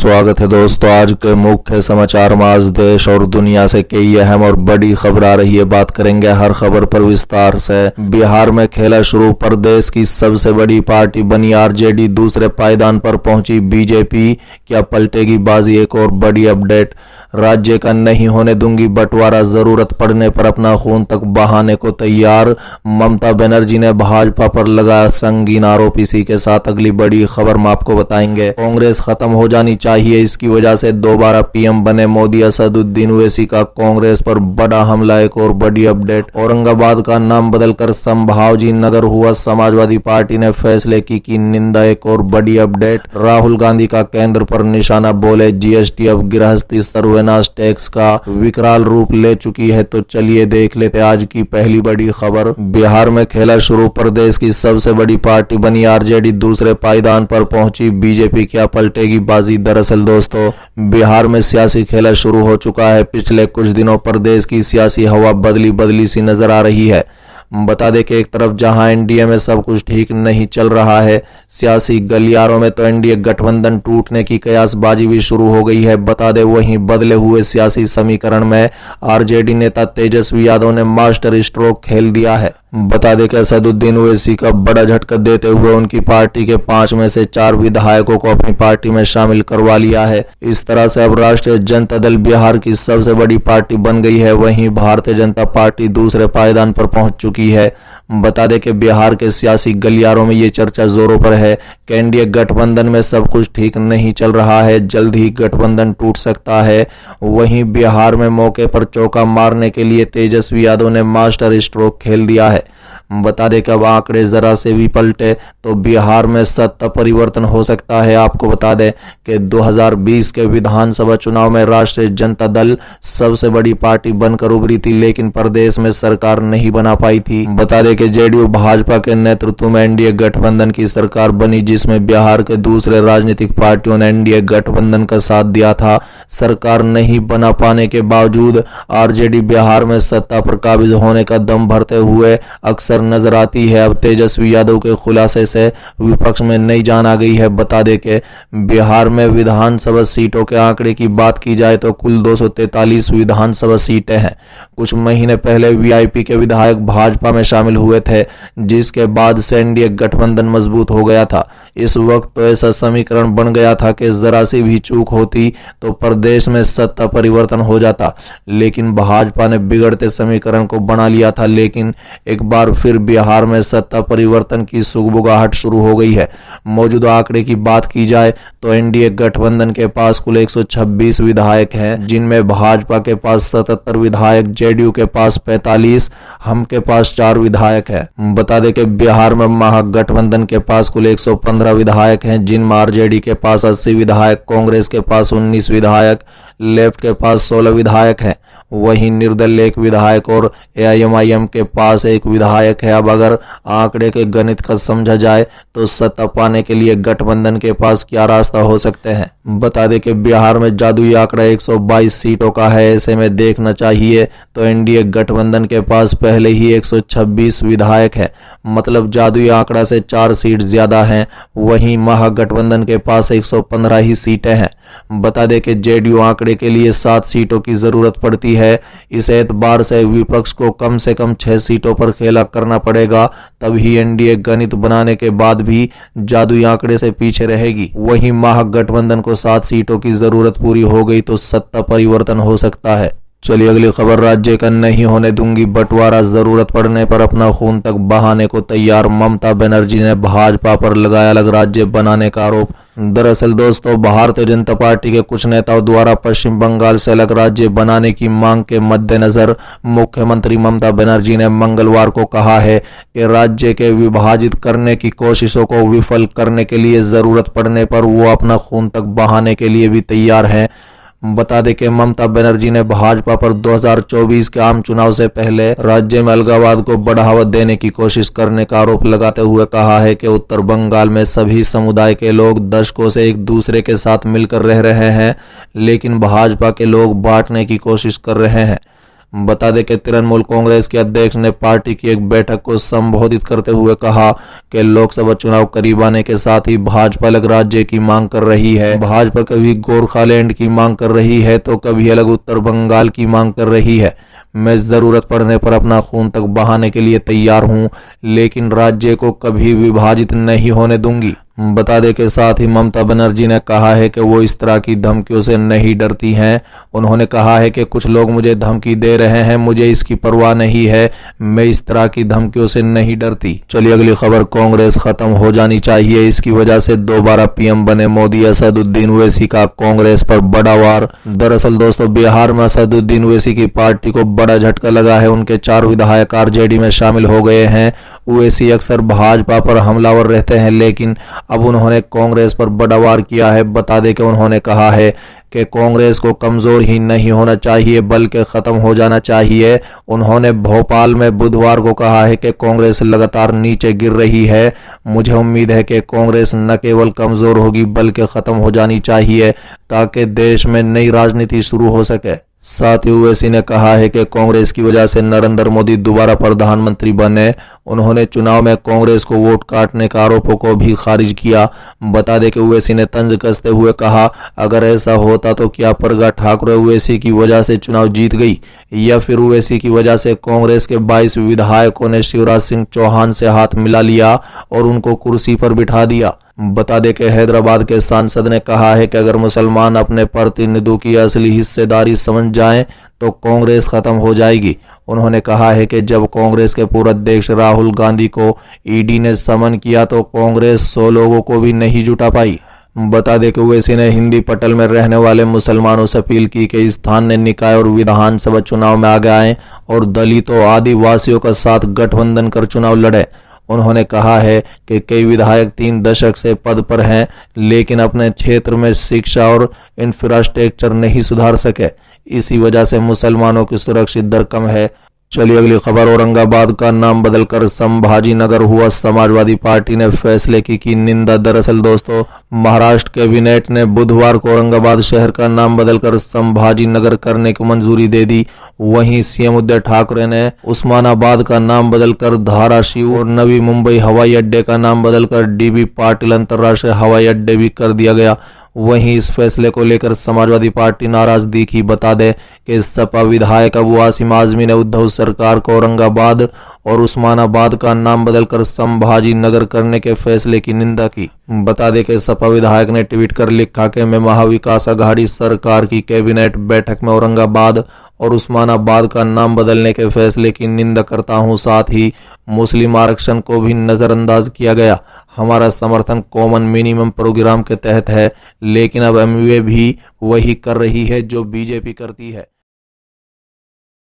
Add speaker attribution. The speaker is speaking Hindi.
Speaker 1: स्वागत है दोस्तों। आज के मुख्य समाचार में आज देश और दुनिया से कई अहम और बड़ी खबर आ रही है। बात करेंगे हर खबर पर विस्तार से। बिहार में खेला शुरू। प्रदेश की सबसे बड़ी पार्टी बनी आरजेडी दूसरे पायदान पर पहुंची बीजेपी। क्या पलटेगी बाजी? एक और बड़ी अपडेट। राज्य का नहीं होने दूंगी बंटवारा, जरूरत पड़ने पर अपना खून तक बहाने को तैयार। ममता बनर्जी ने भाजपा पर लगाया संगीन आरोप। इसी के साथ अगली बड़ी खबर हम आपको बताएंगे। कांग्रेस खत्म हो जानी चाहिए, इसकी वजह से दोबारा पीएम बने मोदी। असदुद्दीन ओवैसी का कांग्रेस पर बड़ा हमला। एक और बड़ी अपडेट। औरंगाबाद का नाम बदलकर संभाजी नगर हुआ। समाजवादी पार्टी ने फैसले की निंदा। एक और बड़ी अपडेट। राहुल गांधी का केंद्र पर निशाना, बोले जीएसटी अब गृहस्थी सर्वनाश टैक्स का विकराल रूप ले चुकी है। तो चलिए देख लेते आज की पहली बड़ी खबर। बिहार में खेला शुरू। प्रदेश की सबसे बड़ी पार्टी बनी आरजेडी दूसरे पायदान पर पहुंची बीजेपी। क्या पलटेगी बाजी? दरअसल दोस्तों, बिहार में सियासी खेला शुरू हो चुका है। पिछले कुछ दिनों प्रदेश की सियासी हवा बदली सी नजर आ रही है। बता दें कि एक तरफ जहां एनडीए में सब कुछ ठीक नहीं चल रहा है, सियासी गलियारों में तो एनडीए गठबंधन टूटने की कयासबाजी भी शुरू हो गई है। बता दें वहीं बदले हुए सियासी समीकरण में आरजेडी नेता तेजस्वी यादव ने मास्टर स्ट्रोक खेल दिया है। बता दें कि असदुद्दीन ओवैसी का बड़ा झटका देते हुए उनकी पार्टी के 5 में से 4 विधायकों को अपनी पार्टी में शामिल करवा लिया है। इस तरह से अब राष्ट्रीय जनता दल बिहार की सबसे बड़ी पार्टी बन गई है। वहीं भारतीय जनता पार्टी दूसरे पायदान पर पहुंच चुकी है। बता दें कि बिहार के सियासी गलियारों में ये चर्चा जोरों पर है कि एनडीए गठबंधन में सब कुछ ठीक नहीं चल रहा है, जल्द ही गठबंधन टूट सकता है। वहीं बिहार में मौके पर चौका मारने के लिए तेजस्वी यादव ने मास्टर स्ट्रोक खेल दिया है। बता दें कि अब आंकड़े जरा से भी पलटे तो बिहार में सत्ता परिवर्तन हो सकता है। आपको बता दें कि 2020 के विधानसभा चुनाव में राष्ट्रीय जनता दल सबसे बड़ी पार्टी बनकर उभरी थी, लेकिन प्रदेश में सरकार नहीं बना पाई थी। बता दें कि जेडीयू भाजपा के नेतृत्व में एनडीए गठबंधन की सरकार बनी, जिसमें बिहार के दूसरे राजनीतिक पार्टियों ने एनडीए गठबंधन का साथ दिया था। सरकार नहीं बना पाने के बावजूद आरजेडी बिहार में सत्ता पर काबिज होने का दम भरते हुए अक्सर नजर आती है। अब तेजस्वी यादव के खुलासे से विपक्ष में नई जान आ गई है। बता दें कि बिहार में विधानसभा सीटों के आंकड़े की बात की जाए तो कुल 243 विधानसभा सीटें हैं। कुछ महीने पहले वीआईपी के विधायक भाजपा में शामिल हुए थे, जिसके बाद से एनडीए गठबंधन मजबूत हो गया था। इस वक्त तो ऐसा समीकरण बन गया था कि जरा सी भी चूक होती तो प्रदेश में सत्ता परिवर्तन हो जाता, लेकिन भाजपा ने बिगड़ते समीकरण को बना लिया था। लेकिन एक बार फिर बिहार में सत्ता परिवर्तन की सुगबुगाहट शुरू हो गई है। मौजूदा आंकड़े की बात की जाए तो एनडीए गठबंधन के पास कुल 126 विधायक हैं, जिनमें भाजपा के पास 77 विधायक, जेडीयू के पास 45, हम के पास 4 विधायक हैं। बता दें कि बिहार में महागठबंधन के पास कुल 115 विधायक हैं, जिनमें आरजेडी के पास 80 विधायक, कांग्रेस के पास 19 विधायक, लेफ्ट के पास 16 विधायक हैं। वहीं निर्दलीय 1 विधायक और एआईएमआईएम के पास 1 विधायक है। अब अगर आंकड़े के गणित का समझा जाए तो सत्ता पाने के लिए गठबंधन के पास क्या रास्ता हो सकते हैं। बता दें कि बिहार में जादुई आंकड़ा 122 सीटों का है। ऐसे में देखना चाहिए तो एनडीए गठबंधन के पास पहले ही 126 विधायक है, मतलब जादुई आंकड़ा से 4 सीट ज्यादा हैं। वहीं महागठबंधन के पास 115 ही सीटें हैं। बता दें कि जेडीयू आंकड़े के लिए 7 सीटों की जरूरत पड़ती है। इस एतबार से विपक्ष को कम से कम 6 सीटों पर खेला करना पड़ेगा, तभी एनडीए गणित बनाने के बाद भी जादुई आंकड़े से पीछे रहेगी। वहीं महागठबंधन को 7 सीटों की जरूरत पूरी हो गई तो सत्ता परिवर्तन हो सकता है। चलिए अगली खबर। राज्य का नहीं होने दूंगी बंटवारा, जरूरत पड़ने पर अपना खून तक बहाने को तैयार। ममता बनर्जी ने भाजपा पर लगाया अलग राज्य बनाने का आरोप। दरअसल दोस्तों, भारतीय जनता पार्टी के कुछ नेताओं द्वारा पश्चिम बंगाल से अलग राज्य बनाने की मांग के मद्देनजर मुख्यमंत्री ममता बनर्जी ने मंगलवार को कहा है कि राज्य के विभाजित करने की कोशिशों को विफल करने के लिए जरूरत पड़ने पर वो अपना खून तक बहाने के लिए भी तैयार हैं। बता दें कि ममता बनर्जी ने भाजपा पर 2024 के आम चुनाव से पहले राज्य में अलगाववाद को बढ़ावा देने की कोशिश करने का आरोप लगाते हुए कहा है कि उत्तर बंगाल में सभी समुदाय के लोग दशकों से एक दूसरे के साथ मिलकर रह रहे हैं, लेकिन भाजपा के लोग बांटने की कोशिश कर रहे हैं। बता दें कि तृणमूल कांग्रेस के अध्यक्ष ने पार्टी की एक बैठक को संबोधित करते हुए कहा कि लोकसभा चुनाव करीब आने के साथ ही भाजपा अलग राज्य की मांग कर रही है। भाजपा कभी गोरखालैंड की मांग कर रही है तो कभी अलग उत्तर बंगाल की मांग कर रही है। मैं जरूरत पड़ने पर अपना खून तक बहाने के लिए तैयार हूं, लेकिन राज्य को कभी विभाजित नहीं होने दूंगी। बता दें के साथ ही ममता बनर्जी ने कहा है कि वो इस तरह की धमकियों से नहीं डरती हैं। उन्होंने कहा है कि कुछ लोग मुझे धमकी दे रहे हैं, मुझे इसकी परवाह नहीं है, मैं इस तरह की धमकियों से नहीं डरती। चलिए अगली खबर, कांग्रेस खत्म हो जानी चाहिए, इसकी वजह से दोबारा पीएम बने मोदी। असदुद्दीन ओवैसी का कांग्रेस पर बड़ा वार। दरअसल दोस्तों, बिहार में असदुद्दीन ओवैसी की पार्टी को बड़ा झटका लगा है। उनके 4 विधायक आरजेडी में शामिल हो गए हैं। ओवैसी अक्सर भाजपा पर हमलावर रहते हैं, लेकिन अब उन्होंने कांग्रेस पर बड़ा वार किया है। बता दें कि उन्होंने कहा है कि कांग्रेस को कमजोर ही नहीं होना चाहिए बल्कि खत्म हो जाना चाहिए। उन्होंने भोपाल में बुधवार को कहा है कि कांग्रेस लगातार नीचे गिर रही है। मुझे उम्मीद है कि कांग्रेस न केवल कमजोर होगी बल्कि खत्म हो जानी चाहिए ताकि देश में नई राजनीति शुरू हो सके। साथ ही ओवैसी ने कहा है कि कांग्रेस की वजह से नरेंद्र मोदी दोबारा प्रधानमंत्री बने। उन्होंने चुनाव में कांग्रेस को वोट काटने के आरोपों को भी खारिज किया। बता दें कि ओवैसी ने तंज कसते हुए कहा, अगर ऐसा होता तो क्या प्रज्ञा ठाकुर ओवैसी की वजह से चुनाव जीत गई, या फिर ओवैसी की वजह से कांग्रेस के 22 विधायकों ने शिवराज सिंह चौहान से हाथ मिला लिया और उनको कुर्सी पर बिठा दिया। बता दें कि हैदराबाद के सांसद ने कहा है कि अगर मुसलमान अपने प्रतिनिधियों की असली हिस्सेदारी समझ जाएं तो कांग्रेस खत्म हो जाएगी। उन्होंने कहा है कि जब कांग्रेस के पूर्व अध्यक्ष राहुल गांधी को ईडी ने समन किया तो कांग्रेस 100 लोगों को भी नहीं जुटा पाई। बता दें कि ओवैसी ने हिंदी पटल में रहने वाले मुसलमानों से अपील की कि स्थानीय निकाय और विधानसभा चुनाव में आगे आएं और दलितों आदिवासियों का साथ गठबंधन कर चुनाव लड़े। उन्होंने कहा है कि कई विधायक 3 दशक से पद पर हैं, लेकिन अपने क्षेत्र में शिक्षा और इंफ्रास्ट्रक्चर नहीं सुधार सके। इसी वजह से मुसलमानों की सुरक्षित दर कम है। चलिए अगली खबर, औरंगाबाद का नाम बदलकर संभाजी नगर हुआ। समाजवादी पार्टी ने फैसले की निंदा। दरअसल दोस्तों, महाराष्ट्र कैबिनेट ने बुधवार को औरंगाबाद शहर का नाम बदलकर संभाजी नगर करने की मंजूरी दे दी। वहीं सीएम उद्धव ठाकरे ने उस्मानाबाद का नाम बदलकर धाराशिव और नवी मुंबई हवाई अड्डे का नाम बदलकर डीबी पाटिल अंतर्राष्ट्रीय हवाई अड्डे भी कर दिया गया। वहीं इस फैसले को लेकर समाजवादी पार्टी नाराज दिखी। बता दें कि सपा विधायक अबू आसिम आजमी ने उद्धव सरकार को औरंगाबाद और उस्मानाबाद का नाम बदलकर संभाजी नगर करने के फैसले की निंदा की। बता दें कि सपा विधायक ने ट्वीट कर लिखा कि मैं महाविकास अघाड़ी सरकार की कैबिनेट बैठक में औरंगाबाद और उस्मानाबाद का नाम बदलने के फैसले की निंदा करता हूं। साथ ही मुस्लिम आरक्षण को भी नजरअंदाज किया गया। हमारा समर्थन कॉमन मिनिमम प्रोग्राम के तहत है, लेकिन अब एमयूए भी वही कर रही है जो बीजेपी करती है।